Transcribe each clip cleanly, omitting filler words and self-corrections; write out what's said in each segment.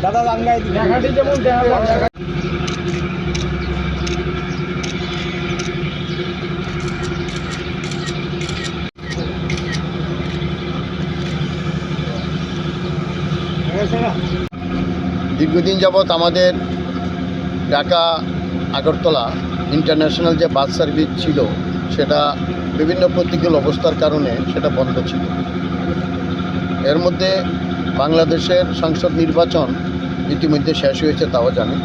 দাদা লাঙ্গাই দেখাটি যেমন দেখা দীর্ঘদিন যাবৎ আমাদের ঢাকা আগরতলা ইন্টারন্যাশনাল যে বাস সার্ভিস ছিল সেটা বিভিন্ন প্রতিকূল অবস্থার কারণে সেটা বন্ধ ছিল। এর মধ্যে বাংলাদেশের সংসদ নির্বাচন ইতিমধ্যে শেষ হয়েছে, তাও জানি।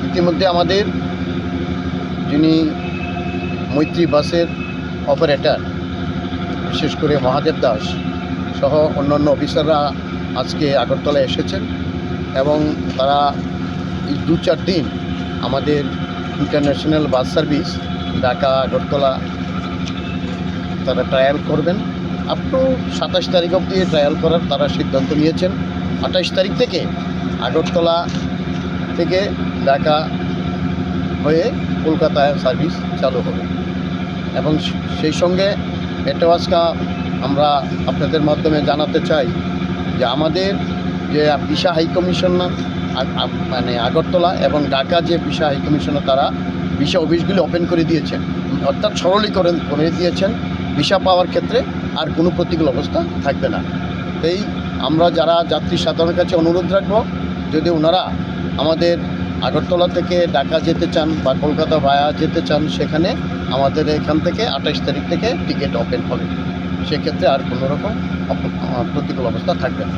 ইতিমধ্যে আমাদের যিনি মৈত্রী বাসের অপারেটর, বিশেষ করে মহাদেব দাস সহ অন্যান্য অফিসাররা আজকে আগরতলায় এসেছেন এবং তারা এই 2-4 দিন আমাদের international bus service Dhaka Agartala তারা ট্রায়াল করবেন। আপ টু 27 তারিখ অবধি ট্রায়াল করার তারা সিদ্ধান্ত নিয়েছেন। 28 তারিখ থেকে আগরতলা থেকে ঢাকা হয়ে কলকাতায় সার্ভিস চালু হবে। এবং সেই সঙ্গে এটাও আজকে আমরা আপনাদের মাধ্যমে জানাতে চাই যে আমাদের যে ভিসা হাইকমিশনার মানে আগরতলা এবং ঢাকা যে ভিসা হাইকমিশনার তারা ভিসা অফিসগুলি ওপেন করে দিয়েছেন, অর্থাৎ সরলীকরণ করে দিয়েছেন। ভিসা পাওয়ার ক্ষেত্রে আর কোনো প্রতিকূল অবস্থা থাকবে না। তাই আমরা যারা যাত্রী সাধারণের কাছে অনুরোধ রাখবো, যদি ওনারা আমাদের আগরতলা থেকে ঢাকা যেতে চান বা কলকাতা ভায়া যেতে চান, সেখানে আমাদের এখান থেকে 28 তারিখ থেকে টিকিট ওপেন হবে। সেক্ষেত্রে আর কোনো রকম প্রতিকূল অবস্থা থাকবে না।